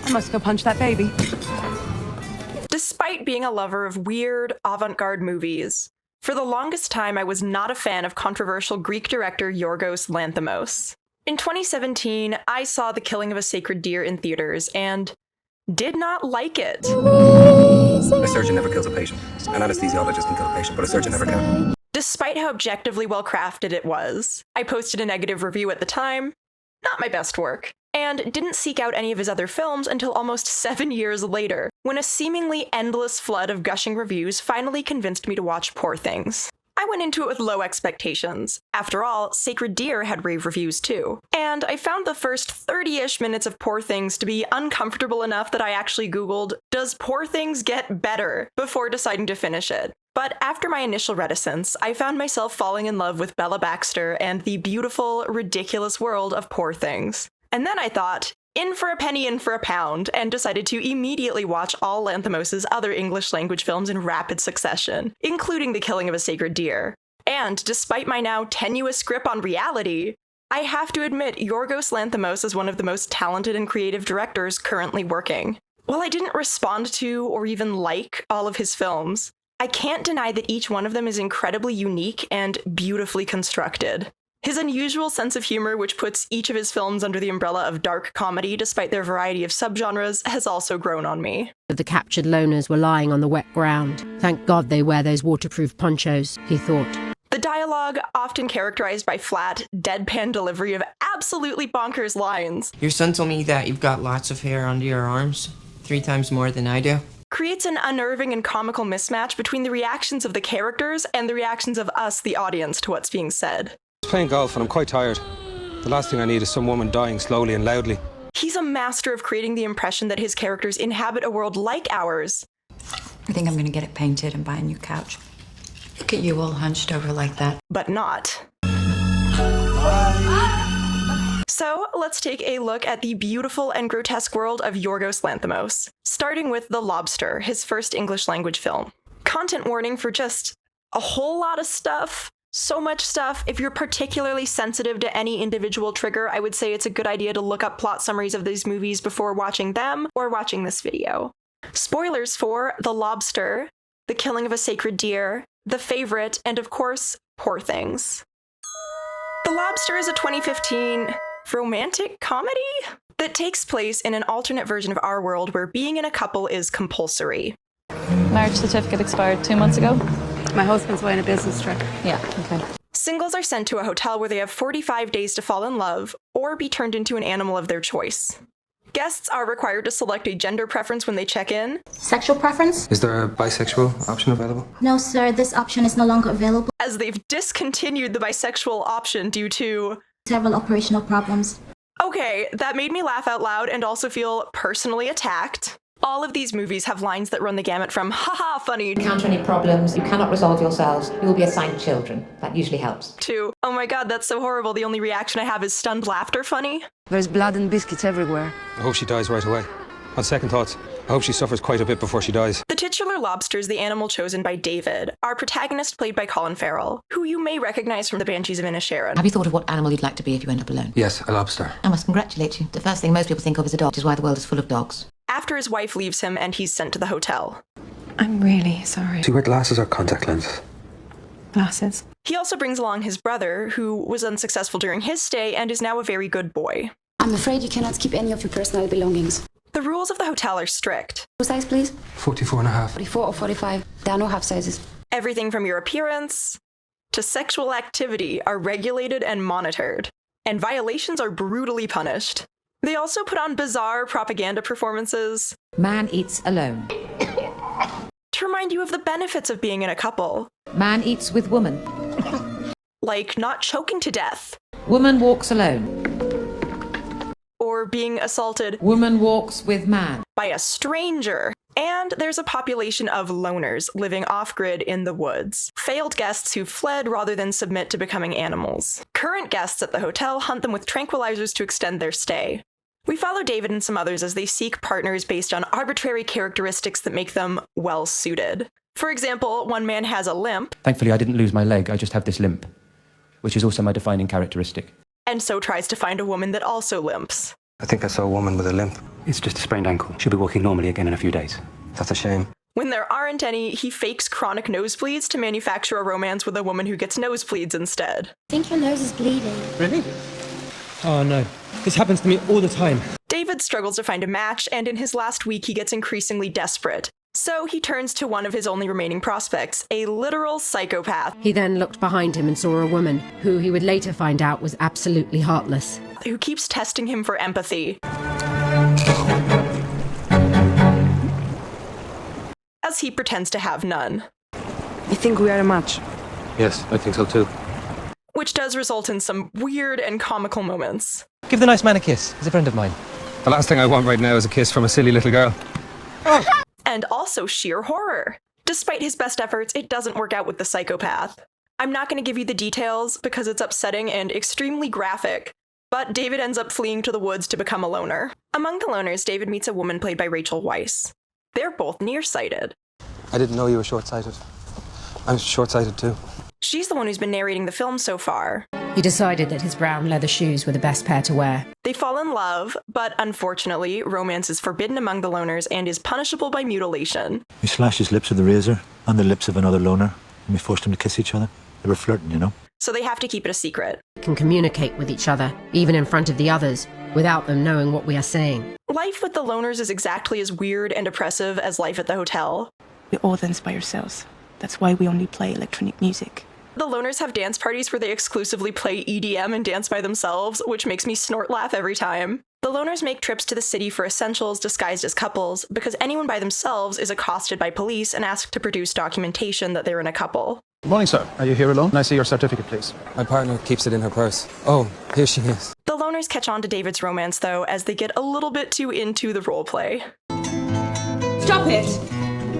I must go punch that baby. Despite being a lover of weird, avant-garde movies, for the longest time I was not a fan of controversial Greek director Yorgos Lanthimos. In 2017, I saw The Killing of a Sacred Deer in theaters and did not like it. A surgeon never kills a patient. An anesthesiologist can kill a patient, but a surgeon never can. Despite how objectively well-crafted it was, I posted a negative review at the time, not my best work, and didn't seek out any of his other films until almost 7 years later, when a seemingly endless flood of gushing reviews finally convinced me to watch Poor Things. I went into it with low expectations. After all, Sacred Deer had rave reviews too. And I found the first 30-ish minutes of Poor Things to be uncomfortable enough that I actually Googled, "Does Poor Things get better?" before deciding to finish it. But after my initial reticence, I found myself falling in love with Bella Baxter and the beautiful, ridiculous world of Poor Things. And then I thought, in for a penny, in for a pound, and decided to immediately watch all Lanthimos' other English-language films in rapid succession, including The Killing of a Sacred Deer. And despite my now tenuous grip on reality, I have to admit Yorgos Lanthimos is one of the most talented and creative directors currently working. While I didn't respond to or even like all of his films, I can't deny that each one of them is incredibly unique and beautifully constructed. His unusual sense of humor, which puts each of his films under the umbrella of dark comedy despite their variety of subgenres, has also grown on me. The captured loners were lying on the wet ground. Thank God they wear those waterproof ponchos, he thought. The dialogue, often characterized by flat, deadpan delivery of absolutely bonkers lines, Your son told me that you've got lots of hair under your arms, 3 times more than I do. creates an unnerving and comical mismatch between the reactions of the characters and the reactions of us, the audience, to what's being said. I was playing golf and I'm quite tired. The last thing I need is some woman dying slowly and loudly. He's a master of creating the impression that his characters inhabit a world like ours. I think I'm gonna get it painted and buy a new couch. Look at you all hunched over like that. But not. So let's take a look at the beautiful and grotesque world of Yorgos Lanthimos, starting with The Lobster, his first English language film. Content warning for just a whole lot of stuff. So much stuff. If you're particularly sensitive to any individual trigger, I would say it's a good idea to look up plot summaries of these movies before watching them or watching this video. Spoilers for The Lobster, The Killing of a Sacred Deer, The Favorite, and of course, Poor Things. The Lobster is a 2015 romantic comedy that takes place in an alternate version of our world where being in a couple is compulsory. Marriage certificate expired 2 months ago. My husband's away on a business trip. Yeah, okay. Singles are sent to a hotel where they have 45 days to fall in love or be turned into an animal of their choice. Guests are required to select a gender preference when they check in. Sexual preference? Is there a bisexual option available? No, sir, this option is no longer available. As they've discontinued the bisexual option due to... Several operational problems. Okay, that made me laugh out loud and also feel personally attacked. All of these movies have lines that run the gamut from haha funny Encounter any problems you cannot resolve yourselves, you will be assigned children. That usually helps. to oh my god, that's so horrible, the only reaction I have is stunned laughter funny. There's blood and biscuits everywhere. I hope she dies right away. On second thoughts, I hope she suffers quite a bit before she dies. The titular lobster is the animal chosen by David, our protagonist played by Colin Farrell, who you may recognize from The Banshees of Inisherin. Have you thought of what animal you'd like to be if you end up alone? Yes, a lobster. I must congratulate you. The first thing most people think of is a dog, which is why the world is full of dogs. After his wife leaves him and he's sent to the hotel. I'm really sorry. Do you wear glasses or contact lenses? Glasses. He also brings along his brother, who was unsuccessful during his stay and is now a very good boy. I'm afraid you cannot keep any of your personal belongings. The rules of the hotel are strict. What size, please? 44 and a half. 44 or 45. There are no half sizes. Everything from your appearance to sexual activity are regulated and monitored, and violations are brutally punished. They also put on bizarre propaganda performances Man eats alone. to remind you of the benefits of being in a couple, Man eats with woman. like not choking to death, Woman walks alone. or being assaulted Woman walks with man. by a stranger. And there's a population of loners living off-grid in the woods, failed guests who fled rather than submit to becoming animals. Current guests at the hotel hunt them with tranquilizers to extend their stay. We follow David and some others as they seek partners based on arbitrary characteristics that make them well-suited. For example, one man has a limp, Thankfully, I didn't lose my leg, I just have this limp, which is also my defining characteristic. and so tries to find a woman that also limps. I think I saw a woman with a limp. It's just a sprained ankle. She'll be walking normally again in a few days. That's a shame. When there aren't any, he fakes chronic nosebleeds to manufacture a romance with a woman who gets nosebleeds instead. I think your nose is bleeding. Really? Oh no. This happens to me all the time. David struggles to find a match, and in his last week he gets increasingly desperate. So he turns to one of his only remaining prospects, a literal psychopath. He then looked behind him and saw a woman, who he would later find out was absolutely heartless. Who keeps testing him for empathy. As he pretends to have none. You think we are a match? Yes, I think so too. Which does result in some weird and comical moments. Give the nice man a kiss. He's a friend of mine. The last thing I want right now is a kiss from a silly little girl. And also sheer horror. Despite his best efforts, it doesn't work out with the psychopath. I'm not going to give you the details because it's upsetting and extremely graphic, but David ends up fleeing to the woods to become a loner. Among the loners, David meets a woman played by Rachel Weisz. They're both nearsighted. I didn't know you were short-sighted. I'm short-sighted too. She's the one who's been narrating the film so far. He decided that his brown leather shoes were the best pair to wear. They fall in love, but unfortunately, romance is forbidden among the loners and is punishable by mutilation. We slashed his lips with a razor on the lips of another loner, and we forced them to kiss each other. They were flirting, you know. So they have to keep it a secret. Can communicate with each other, even in front of the others, without them knowing what we are saying. Life with the loners is exactly as weird and oppressive as life at the hotel. We all dance by ourselves. That's why we only play electronic music. The loners have dance parties where they exclusively play EDM and dance by themselves, which makes me snort laugh every time. The loners make trips to the city for essentials disguised as couples, because anyone by themselves is accosted by police and asked to produce documentation that they're in a couple. Good morning, sir. Are you here alone? Can I see your certificate, please? My partner keeps it in her purse. Oh, here she is. The loners catch on to David's romance, though, as they get a little bit too into the roleplay. Stop it!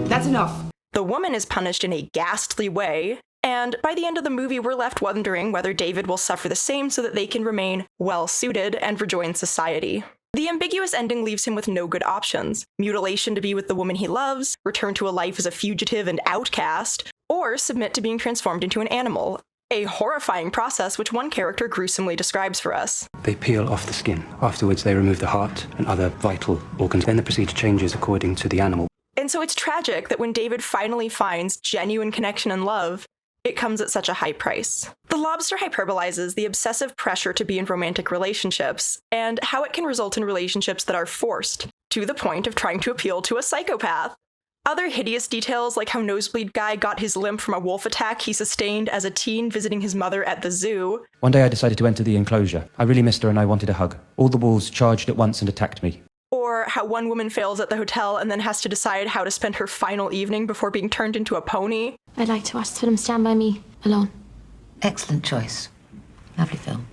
That's enough. The woman is punished in a ghastly way, and by the end of the movie, we're left wondering whether David will suffer the same so that they can remain well-suited and rejoin society. The ambiguous ending leaves him with no good options: mutilation to be with the woman he loves, return to a life as a fugitive and outcast, or submit to being transformed into an animal. A horrifying process which one character gruesomely describes for us. They peel off the skin. Afterwards, they remove the heart and other vital organs. Then the procedure changes according to the animal. And so it's tragic that when David finally finds genuine connection and love, it comes at such a high price. The Lobster hyperbolizes the obsessive pressure to be in romantic relationships, and how it can result in relationships that are forced, to the point of trying to appeal to a psychopath. Other hideous details, like how Nosebleed Guy got his limp from a wolf attack he sustained as a teen visiting his mother at the zoo. One day I decided to enter the enclosure. I really missed her and I wanted a hug. All the wolves charged at once and attacked me. Or how one woman fails at the hotel and then has to decide how to spend her final evening before being turned into a pony. I'd like to watch the film Stand By Me, alone. Excellent choice. Lovely film.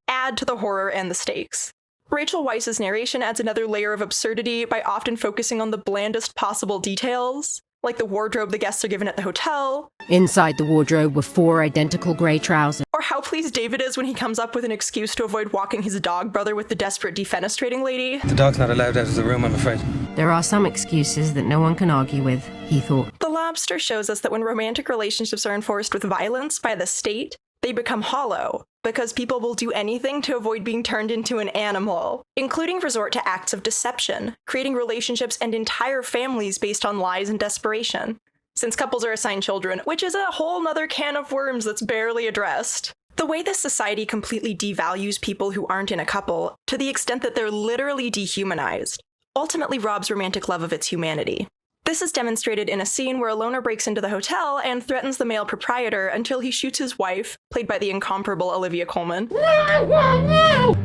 Add to the horror and the stakes. Rachel Weisz's narration adds another layer of absurdity by often focusing on the blandest possible details, like the wardrobe the guests are given at the hotel. Inside the wardrobe were 4 identical grey trousers. Or how pleased David is when he comes up with an excuse to avoid walking his dog brother with the desperate defenestrating lady. The dog's not allowed out of the room, I'm afraid. There are some excuses that no one can argue with, he thought. The Lobster shows us that when romantic relationships are enforced with violence by the state, they become hollow, because people will do anything to avoid being turned into an animal, including resort to acts of deception, creating relationships and entire families based on lies and desperation, since couples are assigned children, which is a whole nother can of worms that's barely addressed. The way this society completely devalues people who aren't in a couple, to the extent that they're literally dehumanized, ultimately robs romantic love of its humanity. This is demonstrated in a scene where a loner breaks into the hotel and threatens the male proprietor until he shoots his wife, played by the incomparable Olivia Colman. Though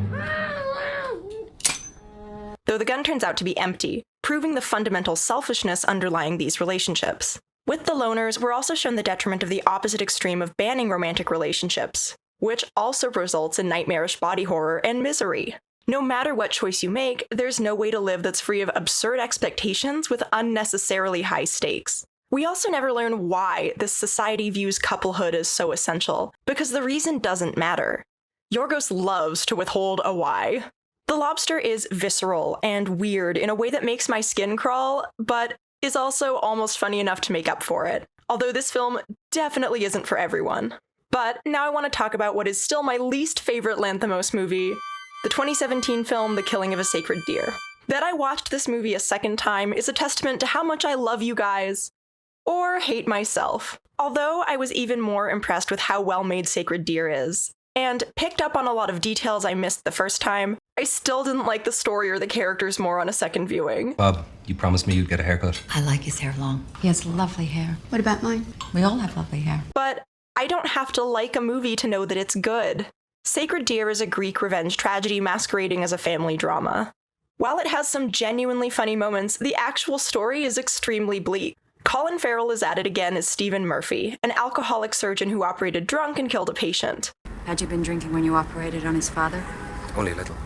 the gun turns out to be empty, proving the fundamental selfishness underlying these relationships. With the loners, we're also shown the detriment of the opposite extreme of banning romantic relationships, which also results in nightmarish body horror and misery. No matter what choice you make, there's no way to live that's free of absurd expectations with unnecessarily high stakes. We also never learn why this society views couplehood as so essential, because the reason doesn't matter. Yorgos loves to withhold a why. The Lobster is visceral and weird in a way that makes my skin crawl, but is also almost funny enough to make up for it. Although this film definitely isn't for everyone. But now I want to talk about what is still my least favorite Lanthimos movie, the 2017 film The Killing of a Sacred Deer. That I watched this movie a second time is a testament to how much I love you guys, or hate myself. Although I was even more impressed with how well made Sacred Deer is, and picked up on a lot of details I missed the first time, I still didn't like the story or the characters more on a second viewing. Bob, you promised me you'd get a haircut. I like his hair long. He has lovely hair. What about mine? We all have lovely hair. But I don't have to like a movie to know that it's good. Sacred Deer is a Greek revenge tragedy masquerading as a family drama. While it has some genuinely funny moments, the actual story is extremely bleak. Colin Farrell is at it again as Stephen Murphy, an alcoholic surgeon who operated drunk and killed a patient. Had you been drinking when you operated on his father? Only a little.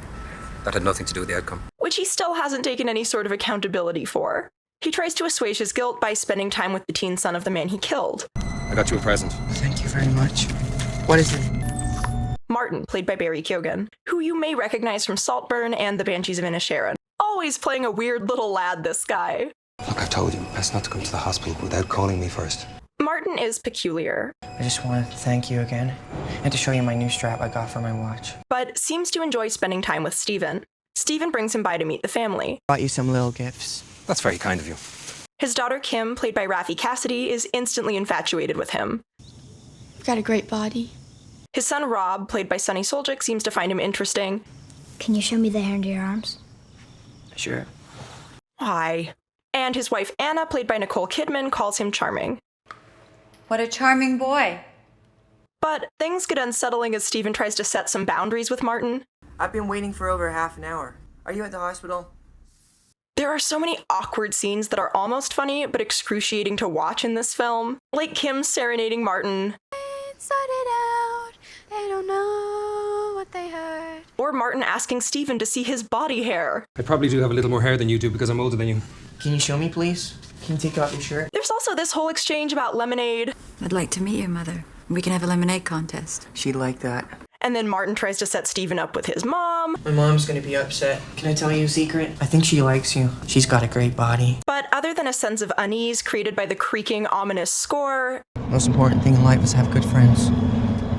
That had nothing to do with the outcome. Which he still hasn't taken any sort of accountability for. He tries to assuage his guilt by spending time with the teen son of the man he killed. I got you a present. Thank you very much. What is it? Martin, played by Barry Keoghan, who you may recognize from Saltburn and The Banshees of Inisherin. Always playing a weird little lad, this guy. Look, I've told you, best not to come to the hospital without calling me first. Martin is peculiar. I just want to thank you again, and to show you my new strap I got for my watch. But seems to enjoy spending time with Stephen. Stephen brings him by to meet the family. Bought you some little gifts. That's very kind of you. His daughter Kim, played by Raffi Cassidy, is instantly infatuated with him. You've got a great body. His son Rob, played by Sonny Soljic, seems to find him interesting. Can you show me the hair under your arms? Sure. Why? And his wife Anna, played by Nicole Kidman, calls him charming. What a charming boy. But things get unsettling as Stephen tries to set some boundaries with Martin. I've been waiting for over half an hour. Are you at the hospital? There are so many awkward scenes that are almost funny, but excruciating to watch in this film. Like Kim serenading Martin. They don't know what they heard. Or Martin asking Stephen to see his body hair. I probably do have a little more hair than you do because I'm older than you. Can you show me, please? Can you take off your shirt? There's also this whole exchange about lemonade. I'd like to meet your mother. We can have a lemonade contest. She'd like that. And then Martin tries to set Stephen up with his mom. My mom's gonna be upset. Can I tell you a secret? I think she likes you. She's got a great body. But other than a sense of unease created by the creaking, ominous score, Most important thing in life is have good friends.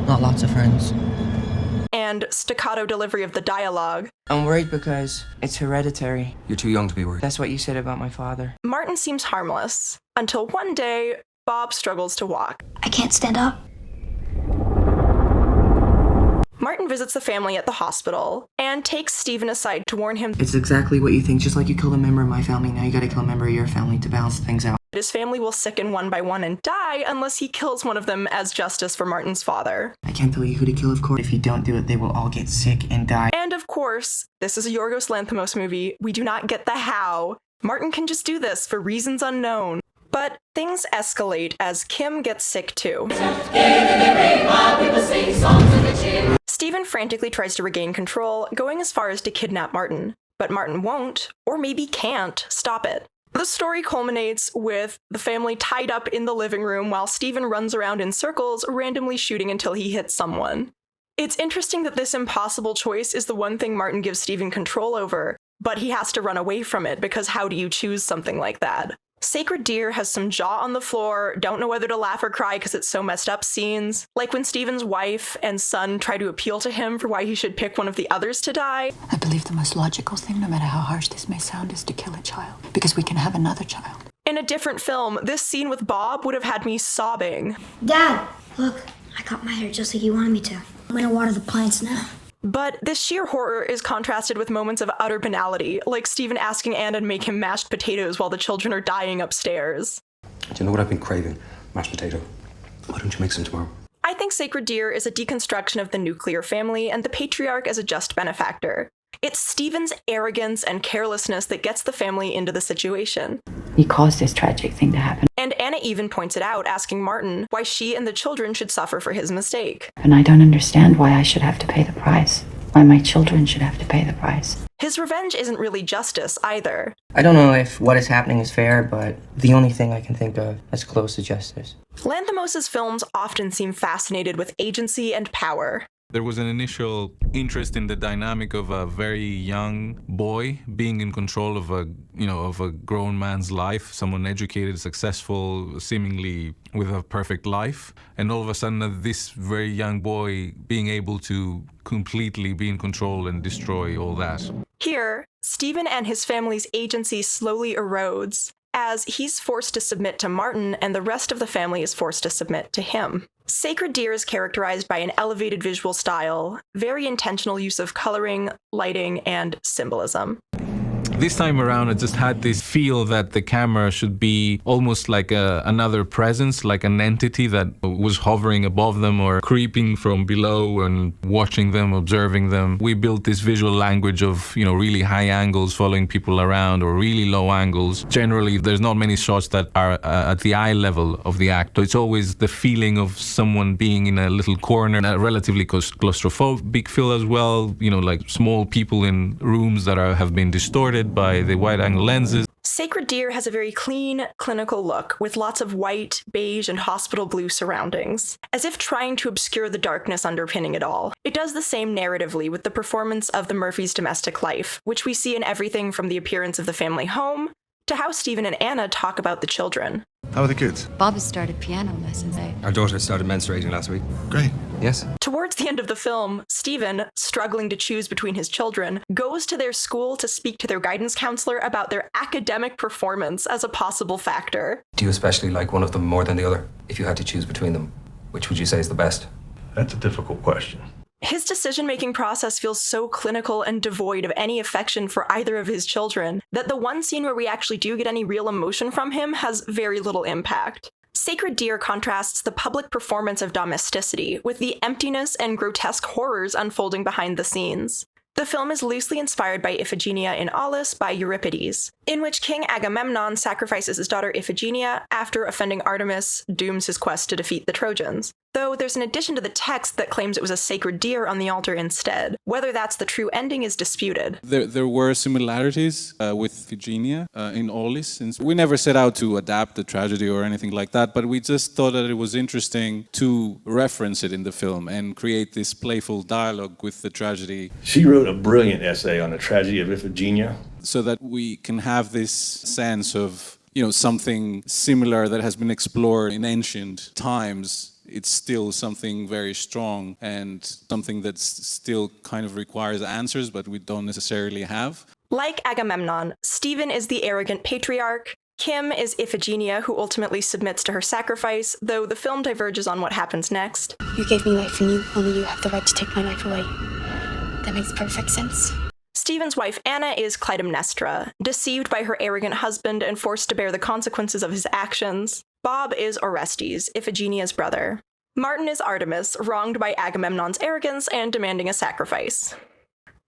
Not lots of friends. and staccato delivery of the dialogue, I'm worried because it's hereditary. You're too young to be worried. That's what you said about my father. Martin seems harmless. Until one day, Bob struggles to walk. I can't stand up. Martin visits the family at the hospital and takes Stephen aside to warn him It's exactly what you think. Just like you killed a member of my family, now you gotta kill a member of your family to balance things out. that his family will sicken one by one and die unless he kills one of them as justice for Martin's father. I can't tell you who to kill, of course. If you don't do it, they will all get sick and die. And of course, this is a Yorgos Lanthimos movie. We do not get the how. Martin can just do this for reasons unknown. But things escalate as Kim gets sick too. Stephen frantically tries to regain control, going as far as to kidnap Martin. But Martin won't, or maybe can't, stop it. The story culminates with the family tied up in the living room while Stephen runs around in circles, randomly shooting until he hits someone. It's interesting that this impossible choice is the one thing Martin gives Stephen control over, but he has to run away from it because how do you choose something like that? Sacred Deer has some jaw on the floor, don't know whether to laugh or cry because it's so messed up scenes. Like when Stephen's wife and son try to appeal to him for why he should pick one of the others to die. I believe the most logical thing, no matter how harsh this may sound, is to kill a child. Because we can have another child. In a different film, this scene with Bob would have had me sobbing. Dad, look, I cut my hair just like you wanted me to. I'm gonna water the plants now. But this sheer horror is contrasted with moments of utter banality, like Stephen asking Anna to make him mashed potatoes while the children are dying upstairs. Do you know what I've been craving? Mashed potato. Why don't you make some tomorrow? I think Sacred Deer is a deconstruction of the nuclear family and the patriarch as a just benefactor. It's Stephen's arrogance and carelessness that gets the family into the situation. He caused this tragic thing to happen. And Anna even points it out, asking Martin why she and the children should suffer for his mistake. And I don't understand why I should have to pay the price. Why my children should have to pay the price. His revenge isn't really justice either. I don't know if what is happening is fair, but the only thing I can think of that's close to justice. Lanthimos' films often seem fascinated with agency and power. There was an initial interest in the dynamic of a very young boy being in control of a grown man's life, someone educated, successful, seemingly with a perfect life. And all of a sudden, this very young boy being able to completely be in control and destroy all that. Here, Stephen and his family's agency slowly erodes, as he's forced to submit to Martin and the rest of the family is forced to submit to him. Sacred Deer is characterized by an elevated visual style, very intentional use of coloring, lighting, and symbolism. This time around, I just had this feel that the camera should be almost like another presence, like an entity that was hovering above them or creeping from below and watching them, observing them. We built this visual language of, really high angles following people around or really low angles. Generally, there's not many shots that are at the eye level of the actor. It's always the feeling of someone being in a little corner, a relatively claustrophobic feel as well, like small people in rooms that have been distorted by the wide-angle lenses. Sacred Deer has a very clean, clinical look with lots of white, beige, and hospital blue surroundings, as if trying to obscure the darkness underpinning it all. It does the same narratively with the performance of the Murphys' domestic life, which we see in everything from the appearance of the family home to how Stephen and Anna talk about the children. How are the kids? Bob has started piano lessons. Our daughter started menstruating last week. Great. Yes. Towards the end of the film, Stephen, struggling to choose between his children, goes to their school to speak to their guidance counselor about their academic performance as a possible factor. Do you especially like one of them more than the other? If you had to choose between them, which would you say is the best? That's a difficult question. His decision-making process feels so clinical and devoid of any affection for either of his children that the one scene where we actually do get any real emotion from him has very little impact. Sacred Deer contrasts the public performance of domesticity with the emptiness and grotesque horrors unfolding behind the scenes. The film is loosely inspired by Iphigenia in Aulis by Euripides, in which King Agamemnon sacrifices his daughter Iphigenia after offending Artemis dooms his quest to defeat the Trojans. Though there's an addition to the text that claims it was a sacred deer on the altar instead. Whether that's the true ending is disputed. There were similarities with Iphigenia in Aulis, since we never set out to adapt the tragedy or anything like that, but we just thought that it was interesting to reference it in the film and create this playful dialogue with the tragedy. She wrote a brilliant essay on the tragedy of Iphigenia. So that we can have this sense of, something similar that has been explored in ancient times. It's still something very strong and something that still kind of requires answers, but we don't necessarily have. Like Agamemnon, Stephen is the arrogant patriarch. Kim is Iphigenia, who ultimately submits to her sacrifice, though the film diverges on what happens next. You gave me life and only you have the right to take my life away. That makes perfect sense. Stephen's wife Anna is Clytemnestra, deceived by her arrogant husband and forced to bear the consequences of his actions. Bob is Orestes, Iphigenia's brother. Martin is Artemis, wronged by Agamemnon's arrogance and demanding a sacrifice.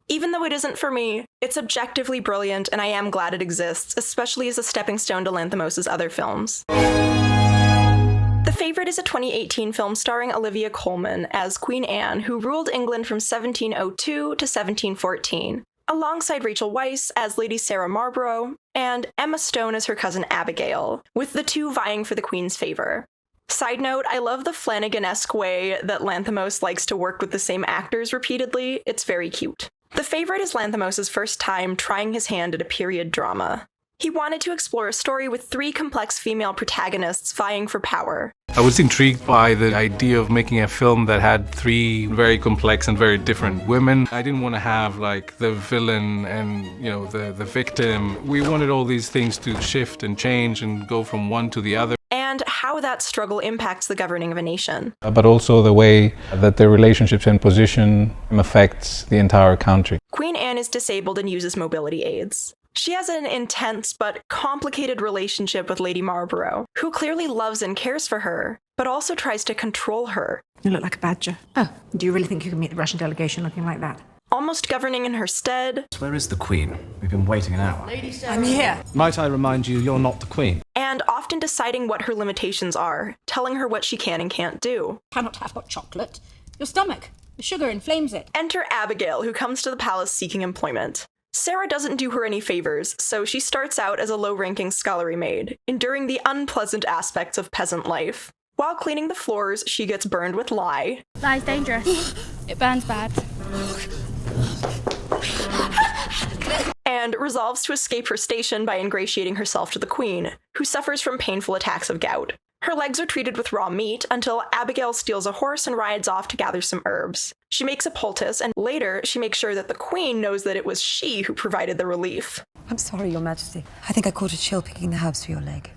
Even though it isn't for me, it's objectively brilliant and I am glad it exists, especially as a stepping stone to Lanthimos' other films. The Favourite is a 2018 film starring Olivia Colman as Queen Anne, who ruled England from 1702 to 1714, alongside Rachel Weisz as Lady Sarah Marlborough, and Emma Stone as her cousin Abigail, with the two vying for the Queen's favour. Side note, I love the Flanagan-esque way that Lanthimos likes to work with the same actors repeatedly. It's very cute. The Favourite is Lanthimos' first time trying his hand at a period drama. He wanted to explore a story with three complex female protagonists vying for power. I was intrigued by the idea of making a film that had three very complex and very different women. I didn't want to have like the villain and the victim. We wanted all these things to shift and change and go from one to the other. And how that struggle impacts the governing of a nation. But also the way that the relationships and position affects the entire country. Queen Anne is disabled and uses mobility aids. She has an intense but complicated relationship with Lady Marlborough, who clearly loves and cares for her, but also tries to control her. You look like a badger. Oh, do you really think you can meet the Russian delegation looking like that? Almost governing in her stead. Where is the Queen? We've been waiting an hour. I'm here. Might I remind you, you're not the Queen. And often deciding what her limitations are, telling her what she can and can't do. Cannot have hot chocolate. Your stomach. The sugar inflames it. Enter Abigail, who comes to the palace seeking employment. Sarah doesn't do her any favors, so she starts out as a low-ranking scullery maid, enduring the unpleasant aspects of peasant life. While cleaning the floors, she gets burned with lye. Lie's dangerous. It burns bad. And resolves to escape her station by ingratiating herself to the queen, who suffers from painful attacks of gout. Her legs are treated with raw meat until Abigail steals a horse and rides off to gather some herbs. She makes a poultice, and later she makes sure that the queen knows that it was she who provided the relief. I'm sorry, Your Majesty. I think I caught a chill picking the herbs for your leg.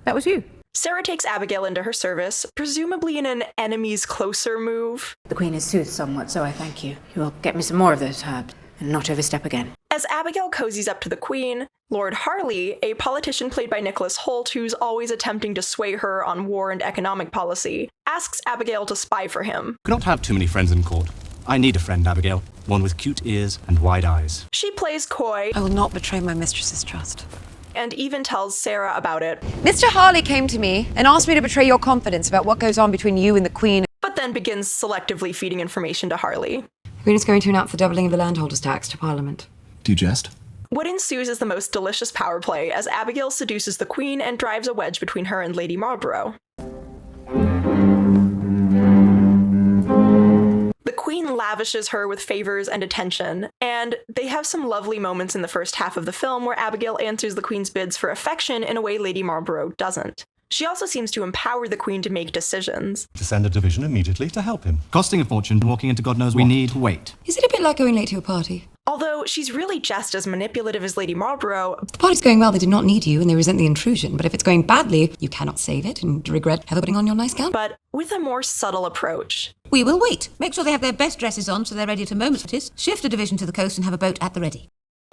That was you. Sarah takes Abigail into her service, presumably in an enemies closer move. The Queen is soothed somewhat, so I thank you. You will get me some more of those herbs, and not overstep again. As Abigail cozies up to the queen, Lord Harley, a politician played by Nicholas Hoult who's always attempting to sway her on war and economic policy, asks Abigail to spy for him. We cannot have too many friends in court. I need a friend, Abigail. One with cute ears and wide eyes. She plays coy. I will not betray my mistress's trust. And even tells Sarah about it. Mr. Harley came to me and asked me to betray your confidence about what goes on between you and the Queen. But then begins selectively feeding information to Harley. The Queen is going to announce the doubling of the landholders' tax to Parliament. Do you jest? What ensues is the most delicious power play as Abigail seduces the queen and drives a wedge between her and Lady Marlborough. The queen lavishes her with favors and attention, and they have some lovely moments in the first half of the film where Abigail answers the queen's bids for affection in a way Lady Marlborough doesn't. She also seems to empower the queen to make decisions. To send a division immediately to help him. Costing a fortune, walking into God knows what. We need to wait. Is it a bit like going late to a party? Although she's really just as manipulative as Lady Marlborough. If the party's going well, they do not need you and they resent the intrusion. But if it's going badly, you cannot save it and regret ever putting on your nice gown. But with a more subtle approach. We will wait. Make sure they have their best dresses on so they're ready at a moment's notice. Shift a division to the coast and have a boat at the ready.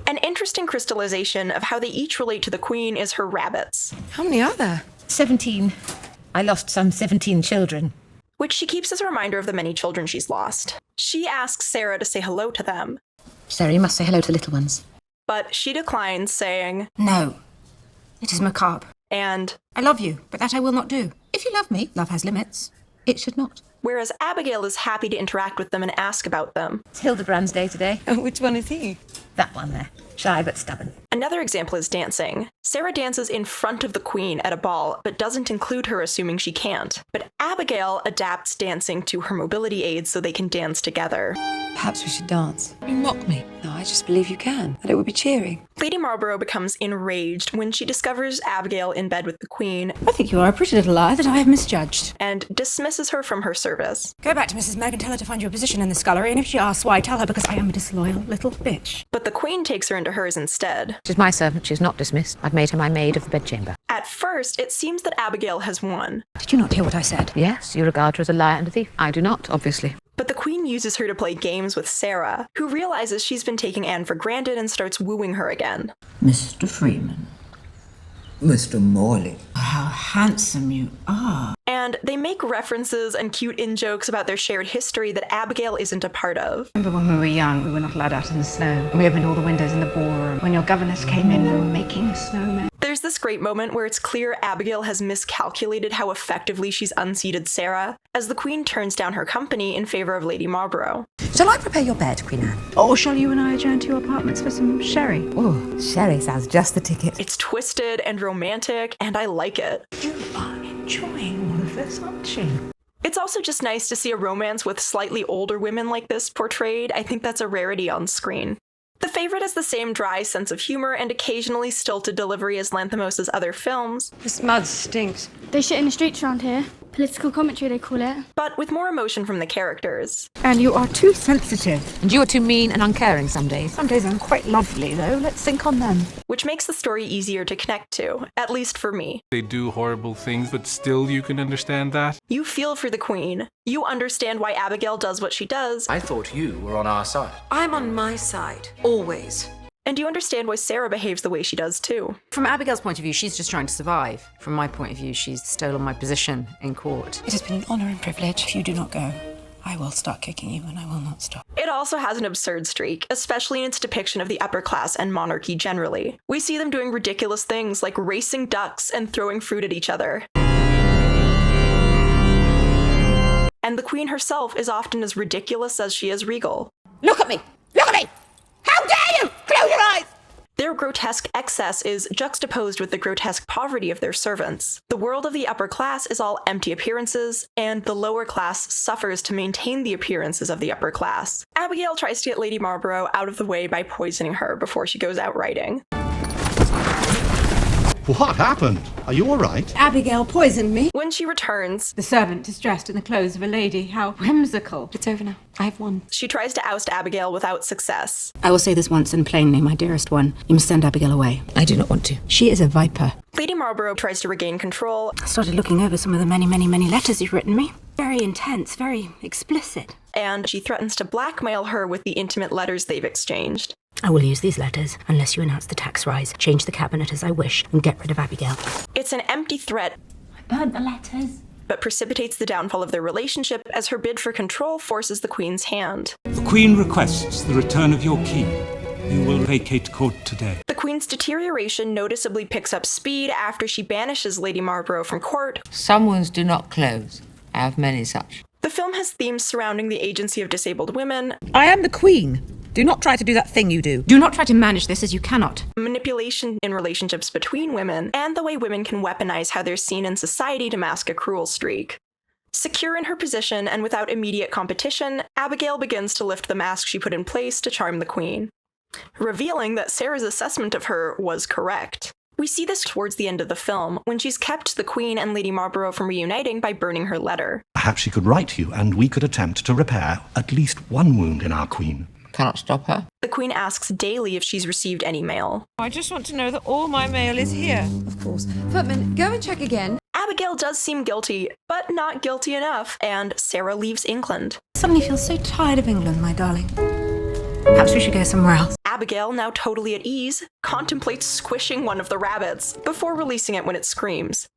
An interesting crystallization of how they each relate to the queen is her rabbits. How many are there? 17. I lost some 17 children. Which she keeps as a reminder of the many children she's lost. She asks Sarah to say hello to them. Sarah, you must say hello to the little ones. But she declines, saying, No. It is macabre. And, I love you, but that I will not do. If you love me, love has limits. It should not. Whereas Abigail is happy to interact with them and ask about them. It's Hildebrand's day today. Which one is he? That one there. Shy but stubborn. Another example is dancing. Sarah dances in front of the queen at a ball, but doesn't include her, assuming she can't. But Abigail adapts dancing to her mobility aids so they can dance together. Perhaps we should dance. You mock me. No, I just believe you can. That it would be cheering. Lady Marlborough becomes enraged when she discovers Abigail in bed with the queen. I think you are a pretty little liar that I have misjudged. And dismisses her from her service. Go back to Mrs. Meg and tell her to find you a position in the scullery, and if she asks why, tell her because I am a disloyal little bitch. But the queen takes her into hers instead. She's my servant. She's not dismissed. I've made her my maid of the bedchamber. At first, it seems that Abigail has won. Did you not hear what I said? Yes, you regard her as a liar and a thief. I do not, obviously. But the queen uses her to play games with Sarah, who realizes she's been taking Anne for granted and starts wooing her again. Mr. Freeman. Mr. Morley. How handsome you are. And they make references and cute in-jokes about their shared history that Abigail isn't a part of. Remember when we were young, we were not allowed out in the snow. We opened all the windows in the ballroom. When your governess came in, we were making a snowman. There's this great moment where it's clear Abigail has miscalculated how effectively she's unseated Sarah, as the queen turns down her company in favor of Lady Marlborough. Shall I prepare your bed, Queen Anne? Or shall you and I adjourn to your apartments for some sherry? Oh, sherry sounds just the ticket. It's twisted and romantic, and I like it. You are enjoying all of this, aren't you? It's also just nice to see a romance with slightly older women like this portrayed. I think that's a rarity on screen. The Favourite has the same dry sense of humour and occasionally stilted delivery as Lanthimos' other films. This mud stinks. They shit in the streets around here. Political commentary, they call it. But with more emotion from the characters. And you are too sensitive. And you are too mean and uncaring some days. Some days I'm quite lovely, though. Let's think on them. Which makes the story easier to connect to, at least for me. They do horrible things, but still you can understand that. You feel for the queen. You understand why Abigail does what she does. I thought you were on our side. I'm on my side. Always. And you understand why Sarah behaves the way she does too. From Abigail's point of view, she's just trying to survive. From my point of view, she's stolen my position in court. It has been an honour and privilege. If you do not go, I will start kicking you and I will not stop. It also has an absurd streak, especially in its depiction of the upper class and monarchy generally. We see them doing ridiculous things like racing ducks and throwing fruit at each other. And the queen herself is often as ridiculous as she is regal. Look at me! Look at me! How dare you! Close your eyes! Their grotesque excess is juxtaposed with the grotesque poverty of their servants. The world of the upper class is all empty appearances, and the lower class suffers to maintain the appearances of the upper class. Abigail tries to get Lady Marlborough out of the way by poisoning her before she goes out writing. What happened? Are you all right? Abigail poisoned me. When she returns, The servant is dressed in the clothes of a lady. How whimsical. It's over now. I have won. she tries to oust Abigail without success. I will say this once and plainly, my dearest one. You must send Abigail away. I do not want to. She is a viper. Lady Marlborough tries to regain control. I started looking over some of the many, many, many letters you've written me. Very intense, very explicit. And she threatens to blackmail her with the intimate letters they've exchanged. I will use these letters unless you announce the tax rise, change the cabinet as I wish, and get rid of Abigail. It's an empty threat, I burned the letters. but precipitates the downfall of their relationship as her bid for control forces the Queen's hand. The Queen requests the return of your key. You will vacate court today. The Queen's deterioration noticeably picks up speed after she banishes Lady Marlborough from court. Some wounds do not close. I have many such. The film has themes surrounding the agency of disabled women, I am the Queen. Do not try to do that thing you do. Do not try to manage this as you cannot. manipulation in relationships between women, and the way women can weaponize how they're seen in society to mask a cruel streak. Secure in her position and without immediate competition, Abigail begins to lift the mask she put in place to charm the Queen, revealing that Sarah's assessment of her was correct. We see this towards the end of the film, when she's kept the Queen and Lady Marlborough from reuniting by burning her letter. Perhaps she could write to you, and we could attempt to repair at least one wound in our Queen. Cannot stop her. The Queen asks daily if she's received any mail. I just want to know that all my mail is here. Of course. Footman, go and check again. Abigail does seem guilty, but not guilty enough, and Sarah leaves England. Suddenly feel so tired of England, my darling. Perhaps we should go somewhere else. Abigail, now totally at ease, contemplates squishing one of the rabbits before releasing it when it screams.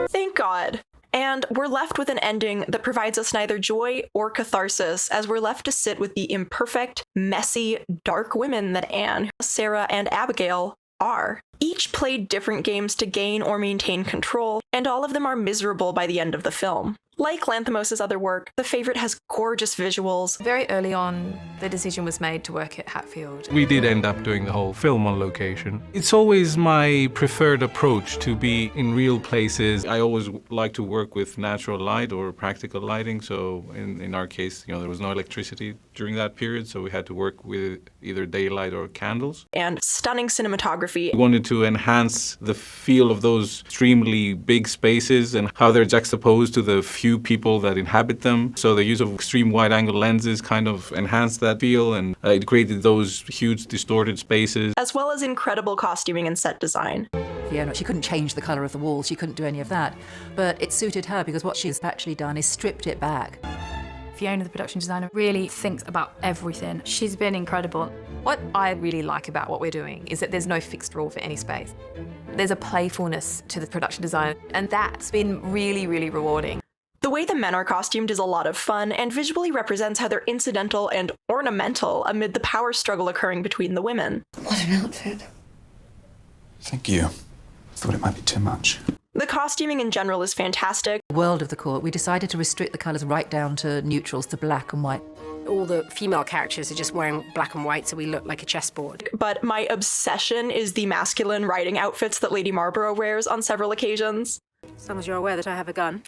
Thank God. And we're left with an ending that provides us neither joy or catharsis, as we're left to sit with the imperfect, messy, dark women that Anne, Sarah, and Abigail are. Each played different games to gain or maintain control, and all of them are miserable by the end of the film. Like Lanthimos' other work, The Favourite has gorgeous visuals. Very early on, the decision was made to work at Hatfield. We did end up doing the whole film on location. It's always my preferred approach to be in real places. I always like to work with natural light or practical lighting. So in our case, there was no electricity during that period, so we had to work with either daylight or candles. And stunning cinematography. We wanted to enhance the feel of those extremely big spaces and how they're juxtaposed to the few people that inhabit them. So the use of extreme wide-angle lenses kind of enhanced that feel, and it created those huge distorted spaces. As well as incredible costuming and set design. Fiona, she couldn't change the colour of the walls, she couldn't do any of that. But it suited her because what she's actually done is stripped it back. Fiona, the production designer, really thinks about everything. She's been incredible. What I really like about what we're doing is that there's no fixed rule for any space. There's a playfulness to the production design, and that's been really, really rewarding. The way the men are costumed is a lot of fun and visually represents how they're incidental and ornamental amid the power struggle occurring between the women. What an outfit. Thank you. Thought it might be too much. The costuming in general is fantastic. The world of the court, we decided to restrict the colours right down to neutrals, to black and white. All the female characters are just wearing black and white, so we look like a chessboard. But my obsession is the masculine riding outfits that Lady Marlborough wears on several occasions. As long as you're aware that I have a gun.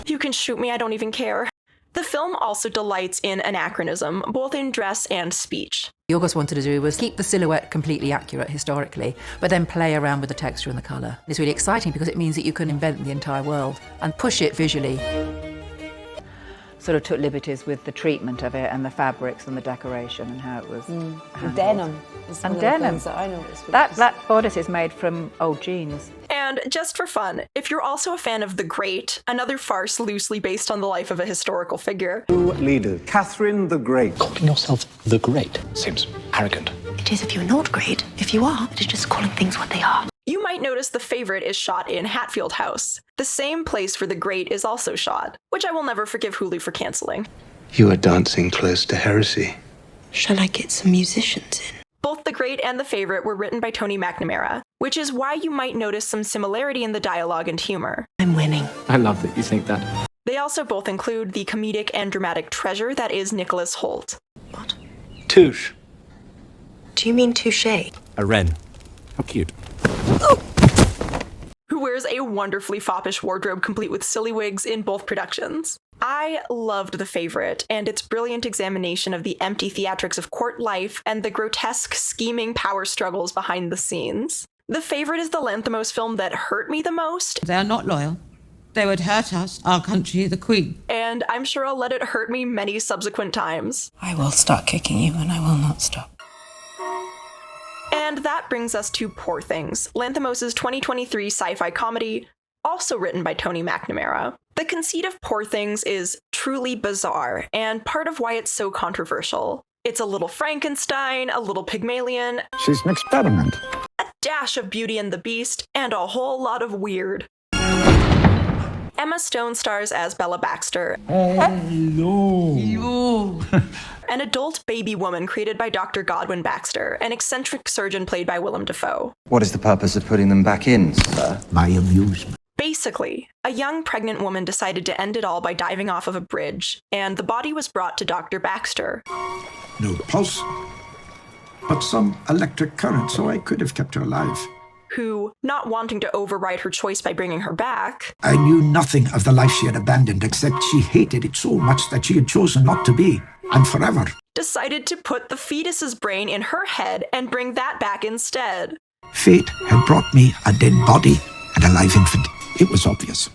You can shoot me, I don't even care. The film also delights in anachronism, both in dress and speech. Yorgos wanted to do was keep the silhouette completely accurate historically, but then play around with the texture and the colour. It's really exciting because it means that you can invent the entire world and push it visually. Sort of took liberties with the treatment of it and the fabrics and the decoration and how it was The denim is one and of denim. the things that I noticed. That bodice is made from old jeans. And just for fun, if you're also a fan of The Great, another farce loosely based on the life of a historical figure. Two leaders, Catherine the Great. Calling yourself the Great seems arrogant. It is if you're not great. If you are, it is just calling things what they are. You might notice The Favourite is shot in Hatfield House. The same place where The Great is also shot, which I will never forgive Hulu for cancelling. You are dancing close to heresy. Shall I get some musicians in? Both The Great and The Favourite were written by Tony McNamara, which is why you might notice some similarity in the dialogue and humour. I'm winning. I love that you think that. They also both include the comedic and dramatic treasure that is Nicholas Hoult. Touche. Do you mean touche? A wren. How cute. Who wears a wonderfully foppish wardrobe complete with silly wigs in both productions. I loved The Favorite and its brilliant examination of the empty theatrics of court life and the grotesque, scheming power struggles behind the scenes. The Favorite is the Lanthimos film that hurt me the most. They are not loyal. They would hurt us, our country, the Queen. And I'm sure I'll let it hurt me many subsequent times. I will start kicking you and I will not stop. And that brings us to Poor Things, Lanthimos' 2023 sci-fi comedy, also written by Tony McNamara. The conceit of Poor Things is truly bizarre, and part of why it's so controversial. It's a little Frankenstein, a little Pygmalion. She's an experiment. A dash of Beauty and the Beast, and a whole lot of weird. Emma Stone stars as Bella Baxter. Hello. An adult baby woman created by Dr. Godwin Baxter, an eccentric surgeon played by Willem Dafoe. What is the purpose of putting them back in, sir? My amusement. Basically, a young pregnant woman decided to end it all by diving off of a bridge, and the body was brought to Dr. Baxter. No pulse, but some electric current, so I could have kept her alive. Who, not wanting to override her choice by bringing her back, I knew nothing of the life she had abandoned, except she hated it so much that she had chosen not to be, and forever. decided to put the fetus's brain in her head and bring that back instead. Fate had brought me a dead body and a live infant. It was obvious.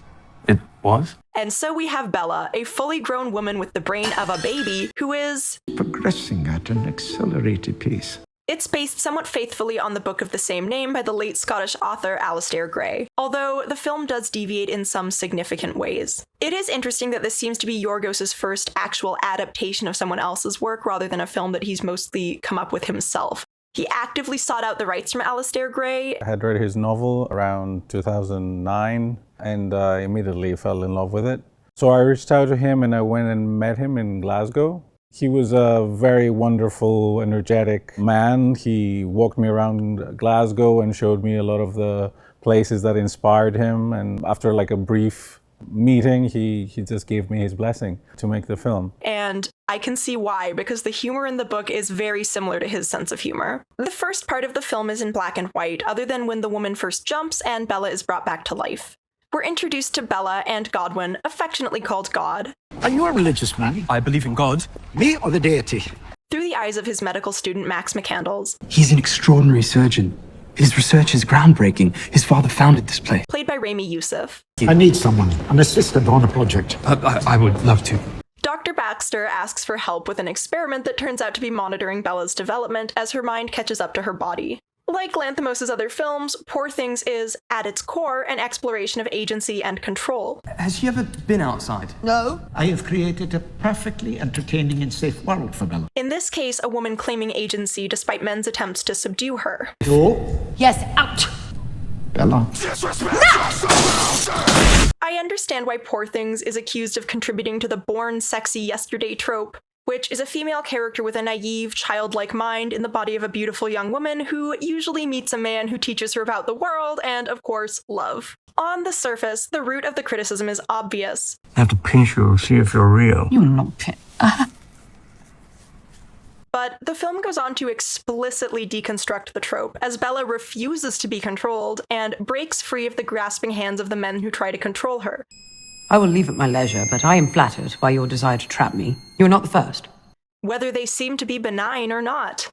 It was? And so we have Bella, a fully grown woman with the brain of a baby who is Progressing at an accelerated pace. It's based somewhat faithfully on the book of the same name by the late Scottish author Alistair Gray, although the film does deviate in some significant ways. It is interesting that this seems to be Yorgos' first actual adaptation of someone else's work rather than a film that he's mostly come up with himself. He actively sought out the rights from Alistair Gray. I had read his novel around 2009 and I immediately fell in love with it. So I reached out to him and I went and met him in Glasgow. He was a very wonderful, energetic man. He walked me around Glasgow and showed me a lot of the places that inspired him. And after like a brief meeting, he just gave me his blessing to make the film. And I can see why, because the humor in the book is very similar to his sense of humor. The first part of the film is in black and white, other than when the woman first jumps and Bella is brought back to life. We're introduced to Bella and Godwin, affectionately called God. Are you a religious man? I believe in God. Me or the deity? Through the eyes of his medical student, Max McCandles. He's an extraordinary surgeon. His research is groundbreaking. His father founded this place. Played by Rami Youssef. I need someone, an assistant on a project. I would love to. Dr. Baxter asks for help with an experiment that turns out to be monitoring Bella's development as her mind catches up to her body. Like Lanthimos' other films, Poor Things is, at its core, an exploration of agency and control. Has she ever been outside? No. I have created a perfectly entertaining and safe world for Bella. In this case, a woman claiming agency despite men's attempts to subdue her. No. Yes, out! Bella. I understand why Poor Things is accused of contributing to the born sexy yesterday trope, which is a female character with a naive, childlike mind in the body of a beautiful young woman who usually meets a man who teaches her about the world and, of course, love. On the surface, the root of the criticism is obvious. I have to pinch you to see if you're real. You're not pit. But the film goes on to explicitly deconstruct the trope, as Bella refuses to be controlled and breaks free of the grasping hands of the men who try to control her. I will leave at my leisure, but I am flattered by your desire to trap me. You are not the first. Whether they seem to be benign or not.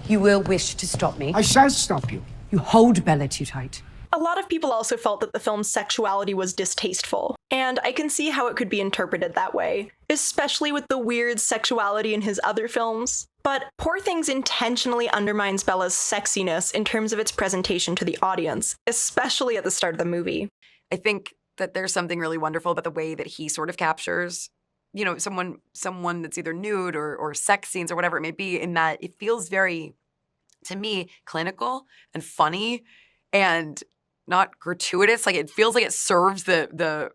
You will wish to stop me. I shall stop you. You hold Bella too tight. A lot of people also felt that the film's sexuality was distasteful, and I can see how it could be interpreted that way, especially with the weird sexuality in his other films. But Poor Things intentionally undermines Bella's sexiness in terms of its presentation to the audience, especially at the start of the movie. I think that there's something really wonderful about the way that he sort of captures, you know, someone that's either nude or sex scenes or whatever it may be, in that it feels very, to me, clinical and funny and not gratuitous. Like, it feels like it serves the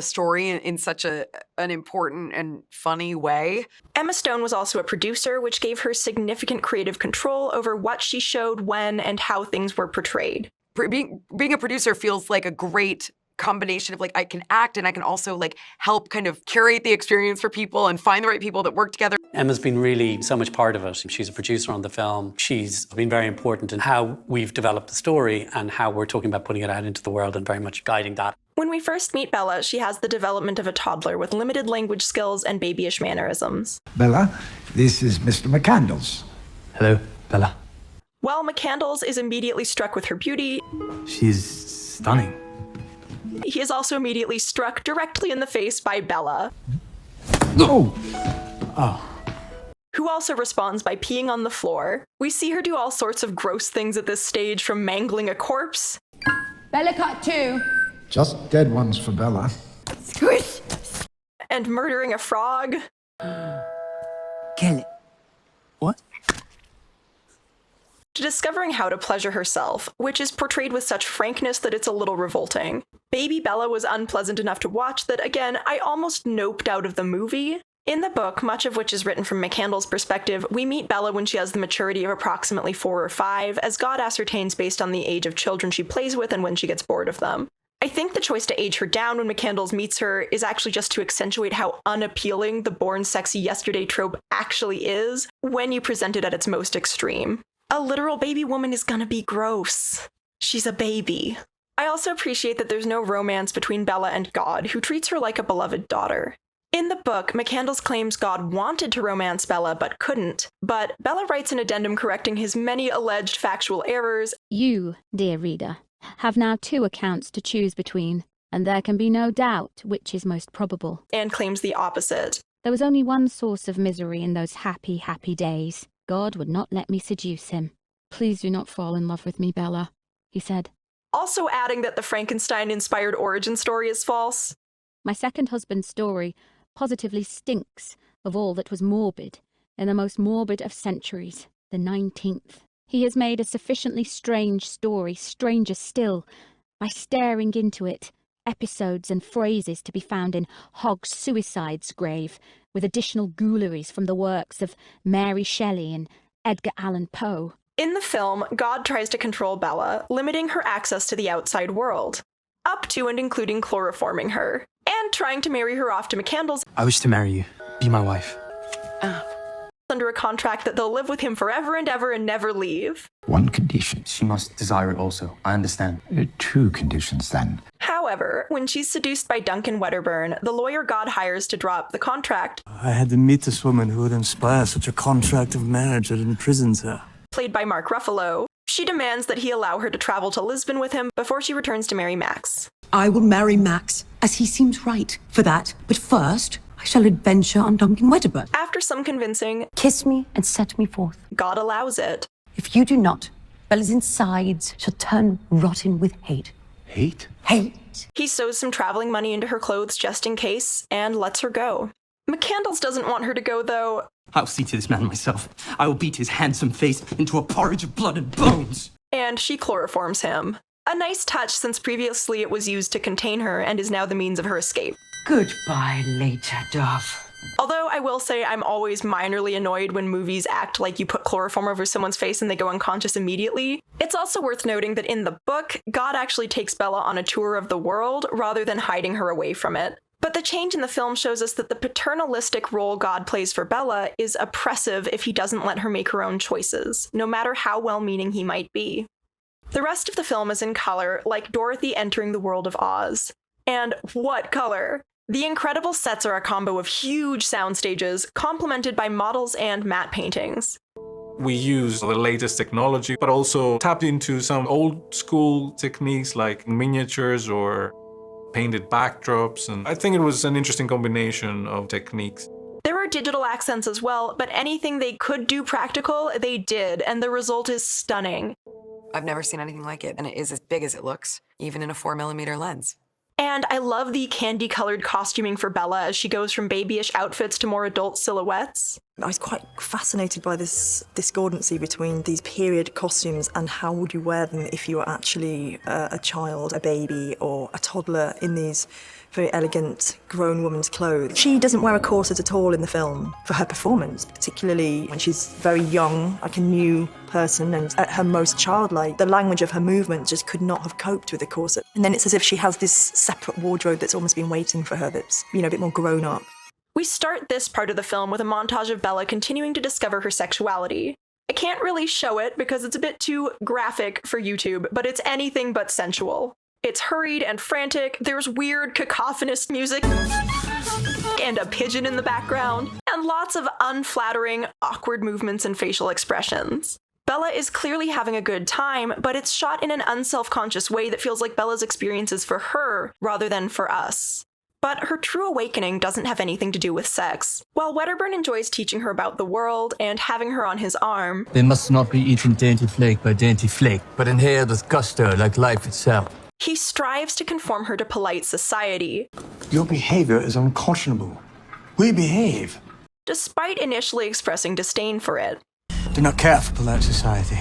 story in such an important and funny way. Emma Stone was also a producer, which gave her significant creative control over what she showed, when, and how things were portrayed. Being a producer feels like a great combination of, like, I can act and I can also, like, help kind of curate the experience for people and find the right people that work together. Emma's been really so much part of it. She's a producer on the film. She's been very important in how we've developed the story and how we're talking about putting it out into the world and very much guiding that. When we first meet Bella, she has the development of a toddler with limited language skills and babyish mannerisms. Bella, this is Mr. McCandles. Hello, Bella. While McCandles is immediately struck with her beauty, She's stunning. he is also immediately struck directly in the face by Bella, who also responds by peeing on the floor. We see her do all sorts of gross things at this stage, from mangling a corpse. Bella cut 2. Just dead ones for Bella. Squish! And murdering a frog. Kill it. What? To discovering how to pleasure herself, which is portrayed with such frankness that it's a little revolting. Baby Bella was unpleasant enough to watch that, again, I almost noped out of the movie. In the book, much of which is written from McCandles' perspective, we meet Bella when she has the maturity of approximately 4 or 5, as God ascertains based on the age of children she plays with and when she gets bored of them. I think the choice to age her down when McCandles meets her is actually just to accentuate how unappealing the born sexy yesterday trope actually is when you present it at its most extreme. A literal baby woman is gonna be gross. She's a baby. I also appreciate that there's no romance between Bella and God, who treats her like a beloved daughter. In the book, McCandles claims God wanted to romance Bella but couldn't, but Bella writes an addendum correcting his many alleged factual errors. You, dear reader, have now 2 accounts to choose between, and there can be no doubt which is most probable. And claims the opposite. There was only one source of misery in those happy, happy days. God would not let me seduce him. Please do not fall in love with me, Bella, he said. Also adding that the Frankenstein-inspired origin story is false. My second husband's story positively stinks of all that was morbid in the most morbid of centuries, the 19th. He has made a sufficiently strange story stranger still by staring into it, episodes and phrases to be found in Hogg's Suicide's Grave, with additional ghouleries from the works of Mary Shelley and Edgar Allan Poe. In the film, God tries to control Bella, limiting her access to the outside world, up to and including chloroforming her, and trying to marry her off to McCandles. I wish to marry you. Be my wife. Under a contract that they'll live with him forever and ever and never leave. One condition. She must desire it also. I understand. 2 conditions, then. However, when she's seduced by Duncan Wedderburn, the lawyer God hires to draw up the contract, I had to meet this woman who would inspire such a contract of marriage that imprisons her. Played by Mark Ruffalo, she demands that he allow her to travel to Lisbon with him before she returns to marry Max. I will marry Max, as he seems right for that. But first, I shall adventure on Duncan Wedderburn. After some convincing, kiss me and set me forth. God allows it. If you do not, Bella's insides shall turn rotten with hate. Hate? Hate. He sews some traveling money into her clothes just in case, and lets her go. McCandles doesn't want her to go, though. I'll see to this man myself. I will beat his handsome face into a porridge of blood and bones. And she chloroforms him. A nice touch, since previously it was used to contain her and is now the means of her escape. Goodbye, later, dove. Although I will say I'm always minorly annoyed when movies act like you put chloroform over someone's face and they go unconscious immediately. It's also worth noting that in the book, God actually takes Bella on a tour of the world rather than hiding her away from it. But the change in the film shows us that the paternalistic role God plays for Bella is oppressive if he doesn't let her make her own choices, no matter how well-meaning he might be. The rest of the film is in color, like Dorothy entering the world of Oz. And what color! The incredible sets are a combo of huge sound stages, complemented by models and matte paintings. We use the latest technology, but also tapped into some old school techniques like miniatures or painted backdrops, and I think it was an interesting combination of techniques. There are digital accents as well, but anything they could do practical, they did, and the result is stunning. I've never seen anything like it, and it is as big as it looks, even in a 4mm lens. And I love the candy-colored costuming for Bella as she goes from babyish outfits to more adult silhouettes. I was quite fascinated by this discordancy between these period costumes and how would you wear them if you were actually a child, a baby, or a toddler in these very elegant grown woman's clothes. She doesn't wear a corset at all in the film for her performance, particularly when she's very young, like a new person, and at her most childlike. The language of her movement just could not have coped with a corset. And then it's as if she has this separate wardrobe that's almost been waiting for her, that's, a bit more grown up. We We start this part of the film with a montage of Bella continuing to discover her sexuality. I can't really show it because it's a bit too graphic for YouTube, but it's anything but sensual. It's hurried and frantic, there's weird cacophonous music, and a pigeon in the background, and lots of unflattering, awkward movements and facial expressions. Bella is clearly having a good time, but it's shot in an unself-conscious way that feels like Bella's experience is for her rather than for us. But her true awakening doesn't have anything to do with sex. While Wedderburn enjoys teaching her about the world and having her on his arm, They must not be eaten dainty flake by dainty flake, but inhaled with gusto like life itself. he strives to conform her to polite society. Your behavior is unconscionable. We behave. Despite initially expressing disdain for it. Do not care for polite society.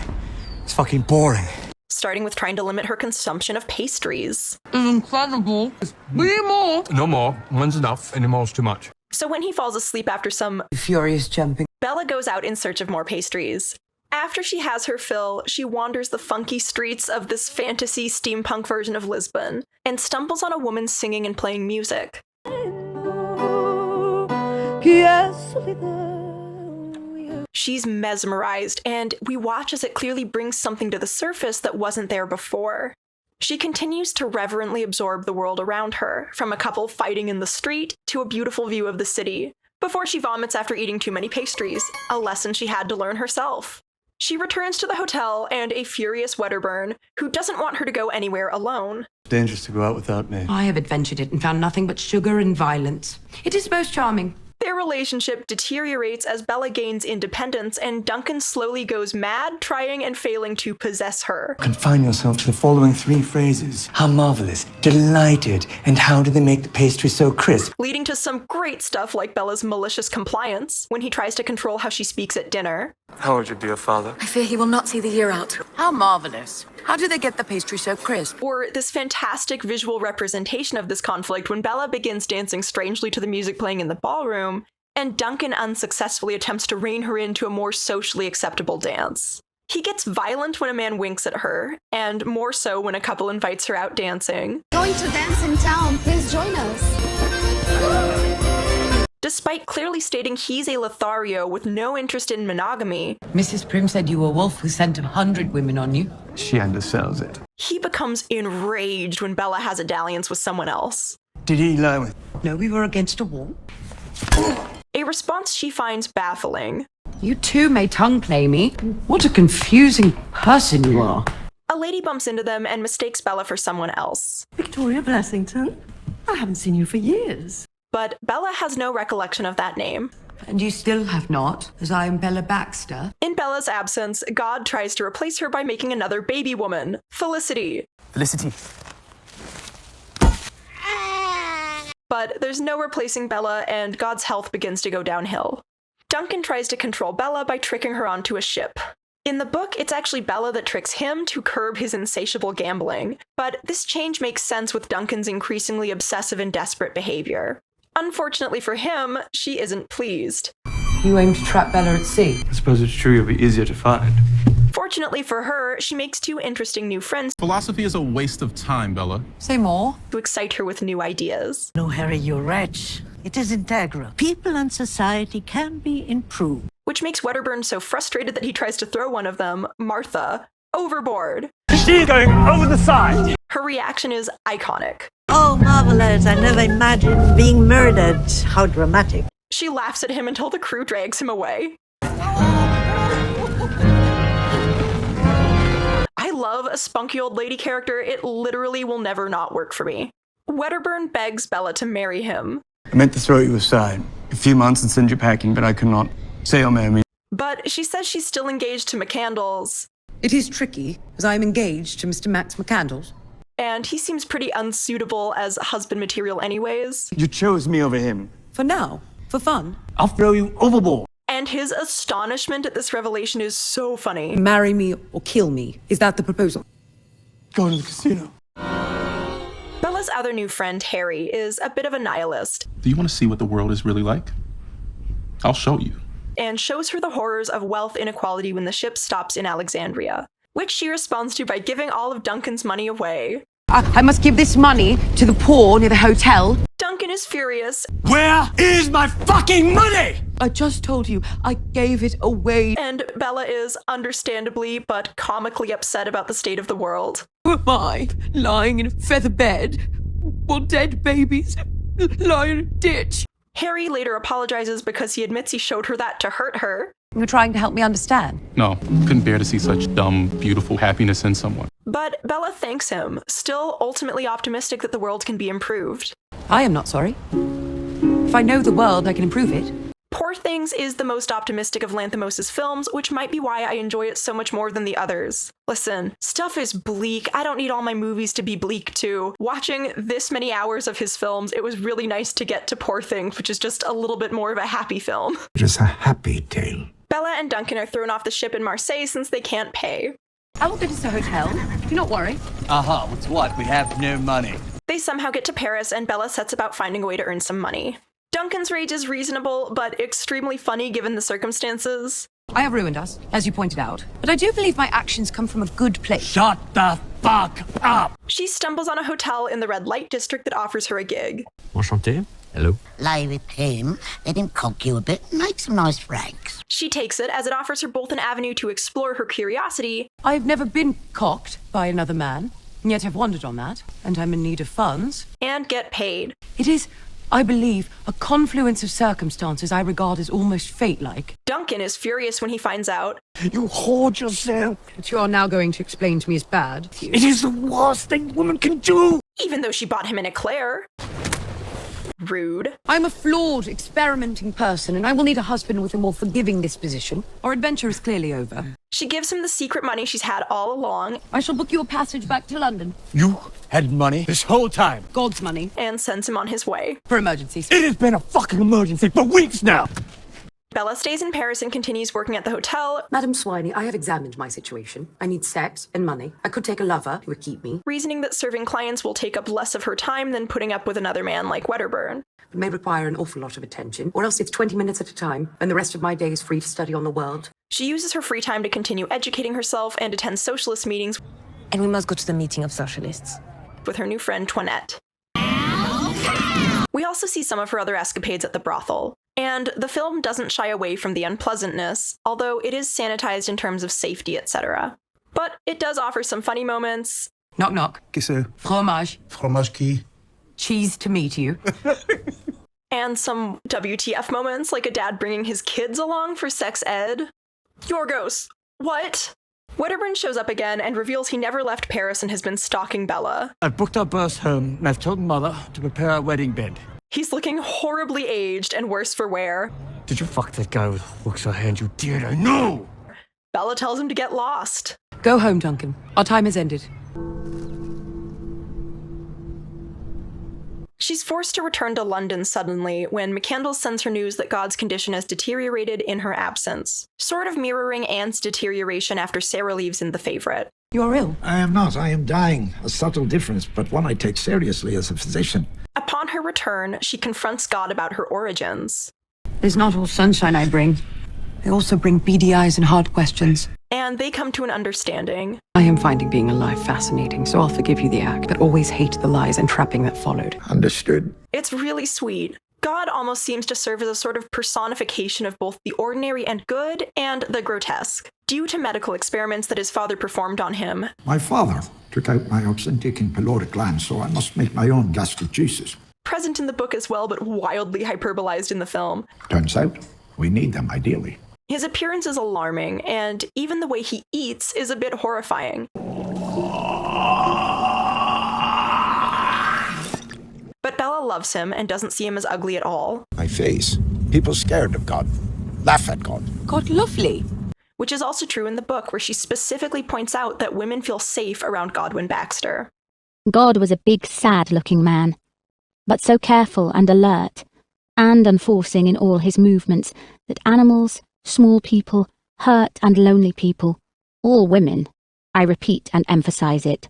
It's fucking boring. Starting with trying to limit her consumption of pastries. Incredible. Be more. No more. One's enough. Any more's too much. So when he falls asleep after some furious jumping, Bella goes out in search of more pastries. After she has her fill, she wanders the funky streets of this fantasy steampunk version of Lisbon and stumbles on a woman singing and playing music. She's mesmerized, and we watch as it clearly brings something to the surface that wasn't there before. She continues to reverently absorb the world around her, from a couple fighting in the street to a beautiful view of the city, before she vomits after eating too many pastries, a lesson she had to learn herself. She returns to the hotel and a furious Wedderburn, who doesn't want her to go anywhere alone. Dangerous to go out without me. I have adventured it and found nothing but sugar and violence. It is most charming. Their relationship deteriorates as Bella gains independence and Duncan slowly goes mad, trying and failing to possess her. Confine yourself to the following three phrases. How marvelous, delighted, and how do they make the pastry so crisp? Leading to some great stuff like Bella's malicious compliance when he tries to control how she speaks at dinner. How old your dear father? I fear he will not see the year out. How marvelous. How do they get the pastry so crisp? Or this fantastic visual representation of this conflict when Bella begins dancing strangely to the music playing in the ballroom, and Duncan unsuccessfully attempts to rein her into a more socially acceptable dance. He gets violent when a man winks at her, and more so when a couple invites her out dancing. Going to dance in town, please join us. Despite clearly stating he's a Lothario with no interest in monogamy, Mrs. Prim said you were a wolf who sent 100 women on you. She undersells it. he becomes enraged when Bella has a dalliance with someone else. Did he lie with? No, we were against a wall. A response she finds baffling. You too may tongue play me. What a confusing person you are. A lady bumps into them and mistakes Bella for someone else. Victoria Blessington? I haven't seen you for years. But Bella has no recollection of that name. And you still have not, as I am Bella Baxter. In Bella's absence, God tries to replace her by making another baby woman, Felicity. Felicity. But there's no replacing Bella, and God's health begins to go downhill. Duncan tries to control Bella by tricking her onto a ship. In the book, it's actually Bella that tricks him to curb his insatiable gambling, but this change makes sense with Duncan's increasingly obsessive and desperate behavior. Unfortunately for him, she isn't pleased. You aim to trap Bella at sea. I suppose it's true you'll be easier to find. Fortunately for her, she makes two interesting new friends. Philosophy is a waste of time, Bella. Say more. To excite her with new ideas. No, Harry, you're right. It is integral. People and society can be improved. Which makes Wedderburn so frustrated that he tries to throw one of them, Martha, overboard. She's going over the side! Her reaction is iconic. Oh, marvelous. I never imagined being murdered. How dramatic. She laughs at him until the crew drags him away. I love a spunky old lady character. It literally will never not work for me. Wedderburn begs Bella to marry him. I meant to throw you aside. A few months and send you packing, but I could not. Say you'll marry me. But she says she's still engaged to McCandles. It is tricky, as I am engaged to Mr. Max McCandles. And he seems pretty unsuitable as husband material anyways. You chose me over him. For now. For fun. I'll throw you overboard. And his astonishment at this revelation is so funny. Marry me or kill me. Is that the proposal? Go to the casino. Bella's other new friend, Harry, is a bit of a nihilist. Do you want to see what the world is really like? I'll show you. And shows her the horrors of wealth inequality when the ship stops in Alexandria, which she responds to by giving all of Duncan's money away. I must give this money to the poor near the hotel. Duncan Duncan is furious. Where is my fucking money? I just told you, I gave it away. And Bella is understandably but comically upset about the state of the world. Who am I, lying in a feather bed while dead babies lie in a ditch? Harry later apologizes because he admits he showed her that to hurt her. You're trying to help me understand. No, couldn't bear to see such dumb, beautiful happiness in someone. But Bella thanks him, still ultimately optimistic that the world can be improved. I am not sorry. If I know the world, I can improve it. Poor Things is the most optimistic of Lanthimos' films, which might be why I enjoy it so much more than the others. Listen, stuff is bleak. I don't need all my movies to be bleak too. Watching this many hours of his films, it was really nice to get to Poor Things, which is just a little bit more of a happy film. It is a happy tale. Bella and Duncan are thrown off the ship in Marseille since they can't pay. I will get us a hotel. Do not worry. What's what? We have no money. They somehow get to Paris, and Bella sets about finding a way to earn some money. Duncan's rage is reasonable, but extremely funny given the circumstances. I have ruined us, as you pointed out. But I do believe my actions come from a good place. Shut the fuck up! She stumbles on a hotel in the red light district that offers her a gig. Enchanté. Hello. Lie with him, let him cock you a bit, and make some nice francs. She takes it as it offers her both an avenue to explore her curiosity. I've never been cocked by another man, and yet I've wondered on that, and I'm in need of funds. And get paid. It is, I believe, a confluence of circumstances I regard as almost fate-like. Duncan is furious when he finds out. You hoard yourself. What you are now going to explain to me is bad. It is the worst thing a woman can do. Even though she bought him an eclair. Rude. I'm a flawed, experimenting person, and I will need a husband with a more forgiving disposition. Our adventure is clearly over. She gives him the secret money she's had all along. I shall book you a passage back to London. You had money this whole time. God's money. And sends him on his way. For emergencies. It has been a fucking emergency for weeks now. Bella stays in Paris and continues working at the hotel. Madam Swiney, I have examined my situation. I need sex and money. I could take a lover who would keep me. Reasoning that serving clients will take up less of her time than putting up with another man like Wedderburn. It may require an awful lot of attention, or else it's 20 minutes at a time, and the rest of my day is free to study on the world. She uses her free time to continue educating herself and attend socialist meetings. And we must go to the meeting of socialists. With her new friend, Toinette. We also see some of her other escapades at the brothel. And the film doesn't shy away from the unpleasantness, although it is sanitized in terms of safety, etc. But it does offer some funny moments. Knock knock. Qu'est-ce que c'est? Fromage. Fromage qui? Cheese to meet you. And some WTF moments, like a dad bringing his kids along for sex ed. Yorgos, what? Wedderburn shows up again and reveals he never left Paris and has been stalking Bella. I've booked our birth home and I've told Mother to prepare our wedding bed. He's looking horribly aged and worse for wear. Did you fuck that guy with hooks her hand? You did, I know! Bella tells him to get lost. Go home, Duncan. Our time has ended. She's forced to return to London suddenly when McCandless sends her news that God's condition has deteriorated in her absence, sort of mirroring Anne's deterioration after Sarah leaves in The Favourite. You're ill. I am not. I am dying. A subtle difference, but one I take seriously as a physician. Upon her return, she confronts God about her origins. It is not all sunshine I bring. I also bring beady eyes and hard questions. And they come to an understanding. I am finding being alive fascinating, so I'll forgive you the act, but always hate the lies and trapping that followed. Understood. It's really sweet. God almost seems to serve as a sort of personification of both the ordinary and good and the grotesque, due to medical experiments that his father performed on him. My father took out my oxyntic and pyloric glands, so I must make my own gastric juices. Present in the book as well, but wildly hyperbolized in the film. Turns out, we need them ideally. His appearance is alarming, and even the way he eats is a bit horrifying. But Bella loves him and doesn't see him as ugly at all. My face. People scared of God. Laugh at God. God lovely. Which is also true in the book, where she specifically points out that women feel safe around Godwin Baxter. God was a big, sad-looking man, but so careful and alert, and unforcing in all his movements, that animals, small people, hurt and lonely people, all women, I repeat and emphasize it,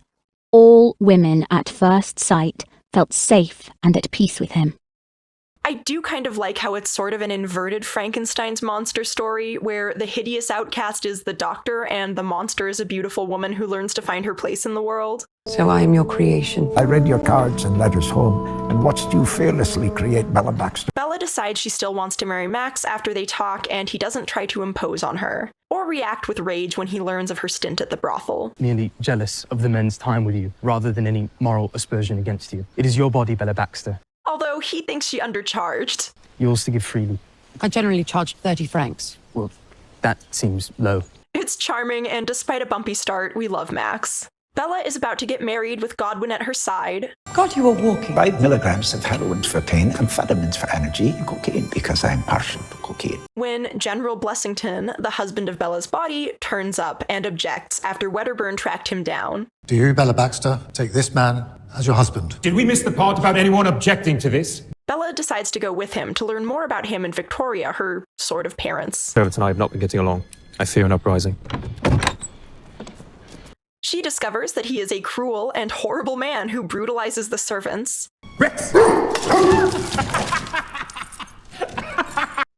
all women at first sight felt safe and at peace with him. I do kind of like how it's sort of an inverted Frankenstein's monster story, where the hideous outcast is the doctor and the monster is a beautiful woman who learns to find her place in the world. So I am your creation. I read your cards and letters home and watched you fearlessly create Bella Baxter. Bella decides she still wants to marry Max after they talk, and he doesn't try to impose on her, or react with rage when he learns of her stint at the brothel. Merely jealous of the men's time with you, rather than any moral aspersion against you. It is your body, Bella Baxter. Although he thinks she undercharged. Yours to give freely. I generally charge 30 francs. Well, that seems low. It's charming, and despite a bumpy start, we love Max. Bella is about to get married with Godwin at her side. God, you are walking. 5 milligrams of heroin for pain, amphetamines for energy, and cocaine because I am partial to cocaine. When General Blessington, the husband of Bella's body, turns up and objects after Wedderburn tracked him down. Do you, Bella Baxter, take this man as your husband? Did we miss the part about anyone objecting to this? Bella decides to go with him to learn more about him and Victoria, her sort of parents. Servants and I have not been getting along. I fear an uprising. She discovers that he is a cruel and horrible man who brutalizes the servants.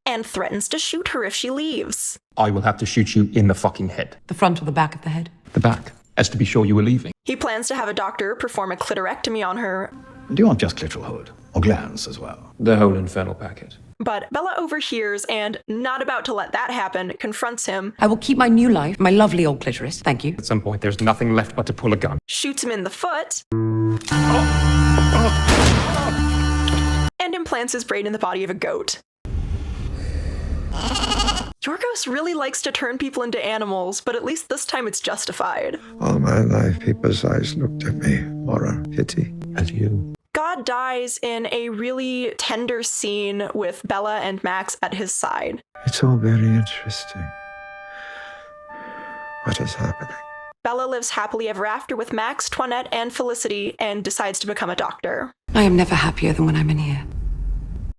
And threatens to shoot her if she leaves. I will have to shoot you in the fucking head. The front or the back of the head? The back, as to be sure you were leaving. He plans to have a doctor perform a clitorectomy on her. Do you want just clitoral hood? Or glands as well? The whole infernal packet. But Bella overhears and, not about to let that happen, confronts him. I will keep my new life, my lovely old clitoris, thank you. At some point, there's nothing left but to pull a gun. Shoots him in the foot. And implants his brain in the body of a goat. Yorgos really likes to turn people into animals, but at least this time it's justified. All my life, people's eyes looked at me. Horror, pity, and you. God dies in a really tender scene with Bella and Max at his side. It's all very interesting. What is happening? Bella lives happily ever after with Max, Toinette, and Felicity, and decides to become a doctor. I am never happier than when I'm in here.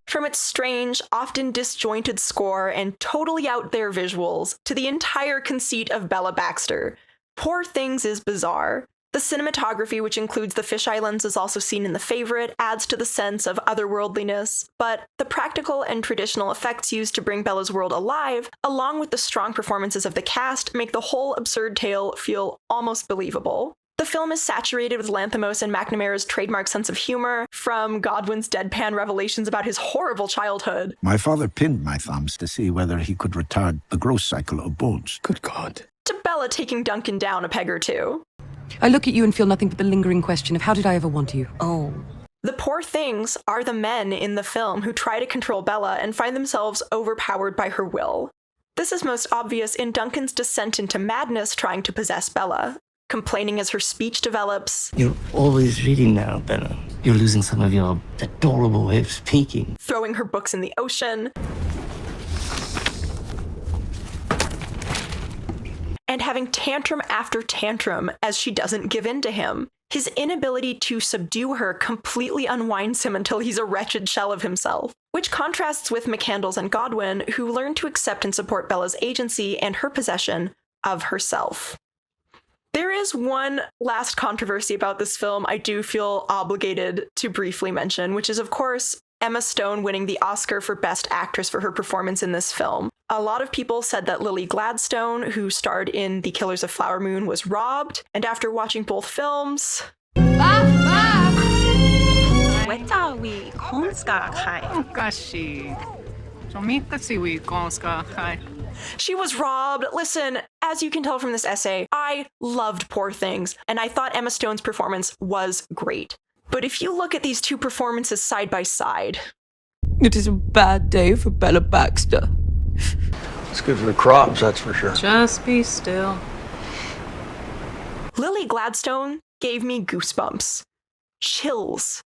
From its strange, often disjointed score and totally out there visuals, to the entire conceit of Bella Baxter, Poor Things is bizarre. The cinematography, which includes the fisheye lenses also seen in The Favorite, adds to the sense of otherworldliness, but the practical and traditional effects used to bring Bella's world alive, along with the strong performances of the cast, make the whole absurd tale feel almost believable. The film is saturated with Lanthimos and McNamara's trademark sense of humor, from Godwin's deadpan revelations about his horrible childhood. My father pinned my thumbs to see whether he could retard the growth cycle of bones. Good God. To Bella taking Duncan down a peg or two. I look at you and feel nothing but the lingering question of how did I ever want you? Oh. The poor things are the men in the film who try to control Bella and find themselves overpowered by her will. This is most obvious in Duncan's descent into madness trying to possess Bella, complaining as her speech develops. You're always reading now, Bella. You're losing some of your adorable way of speaking. Throwing her books in the ocean. And having tantrum after tantrum as she doesn't give in to him. His inability to subdue her completely unwinds him until he's a wretched shell of himself, which contrasts with McCandles and Godwin, who learn to accept and support Bella's agency and her possession of herself. There is one last controversy about this film I do feel obligated to briefly mention, which is, of course, Emma Stone winning the Oscar for Best Actress for her performance in this film. A lot of people said that Lily Gladstone, who starred in The Killers of Flower Moon, was robbed, and after watching both films... She was robbed. Listen, as you can tell from this essay, I loved Poor Things, and I thought Emma Stone's performance was great. But if you look at these two performances side by side... It is a bad day for Bella Baxter. It's good for the crops, that's for sure. Just be still. Lily Gladstone gave me goosebumps. Chills.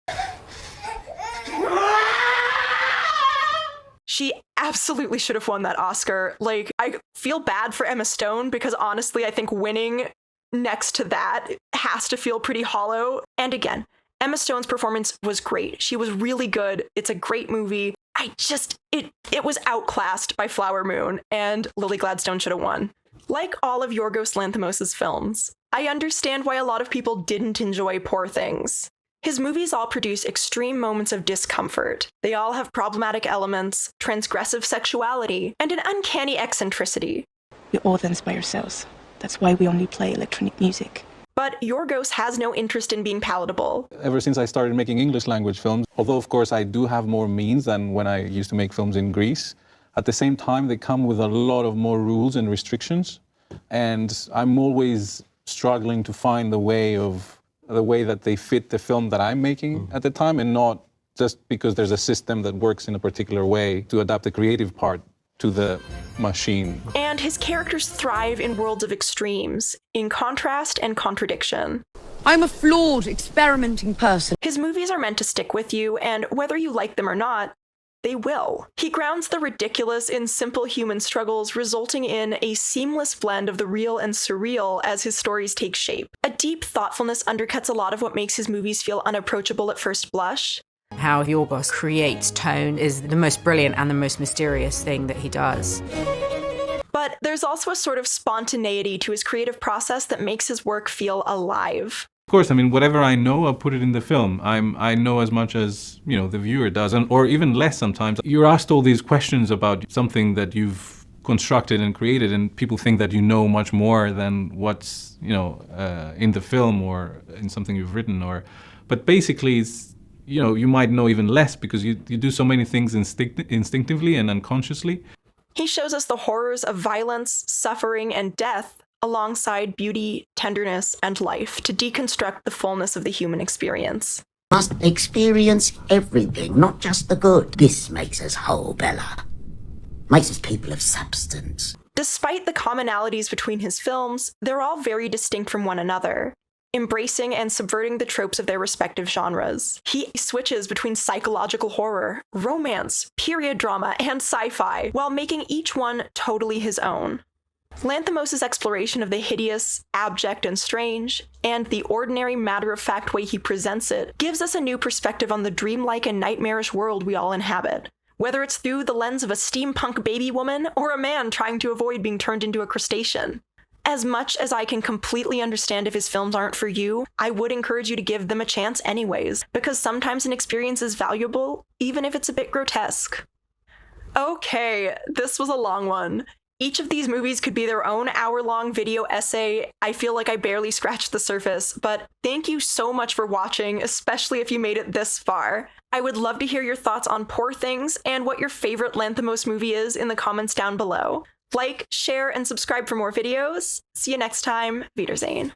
She absolutely should have won that Oscar. Like, I feel bad for Emma Stone because honestly, I think winning next to that has to feel pretty hollow. And again, Emma Stone's performance was great. She was really good. It's a great movie. It was outclassed by Flower Moon, and Lily Gladstone should have won. Like all of Yorgos Lanthimos' films, I understand why a lot of people didn't enjoy Poor Things. His movies all produce extreme moments of discomfort. They all have problematic elements, transgressive sexuality, and an uncanny eccentricity. We're all dance by ourselves. That's why we only play electronic music. But Yorgos has no interest in being palatable. Ever since I started making English language films, although of course I do have more means than when I used to make films in Greece, at the same time they come with a lot of more rules and restrictions. And I'm always struggling to find the way that they fit the film that I'm making at the time, and not just because there's a system that works in a particular way to adapt the creative part to the machine. And his characters thrive in worlds of extremes, in contrast and contradiction. I'm a flawed, experimenting person. His movies are meant to stick with you, and whether you like them or not, they will. He grounds the ridiculous in simple human struggles, resulting in a seamless blend of the real and surreal as his stories take shape. A deep thoughtfulness undercuts a lot of what makes his movies feel unapproachable at first blush. How Yorgos creates tone is the most brilliant and the most mysterious thing that he does. But there's also a sort of spontaneity to his creative process that makes his work feel alive. Of course, I mean, whatever I know, I'll put it in the film. I know as much as, the viewer does, or even less sometimes. You're asked all these questions about something that you've constructed and created, and people think that you know much more than what's, in the film or in something you've written. But basically, it's, you might know even less because you do so many things instinctively and unconsciously. He shows us the horrors of violence, suffering, and death alongside beauty, tenderness, and life to deconstruct the fullness of the human experience. Must experience everything, not just the good. This makes us whole, Bella. Makes us people of substance. Despite the commonalities between his films, they're all very distinct from one another, embracing and subverting the tropes of their respective genres. He switches between psychological horror, romance, period drama, and sci-fi, while making each one totally his own. Lanthimos' exploration of the hideous, abject, and strange, and the ordinary matter-of-fact way he presents it, gives us a new perspective on the dreamlike and nightmarish world we all inhabit. Whether it's through the lens of a steampunk baby woman or a man trying to avoid being turned into a crustacean. As much as I can completely understand if his films aren't for you, I would encourage you to give them a chance anyways, because sometimes an experience is valuable, even if it's a bit grotesque. Okay, this was a long one. Each of these movies could be their own hour-long video essay. I feel like I barely scratched the surface, but thank you so much for watching, especially if you made it this far. I would love to hear your thoughts on Poor Things and what your favorite Lanthimos movie is in the comments down below. Like, share, and subscribe for more videos. See you next time. Wiedersehen.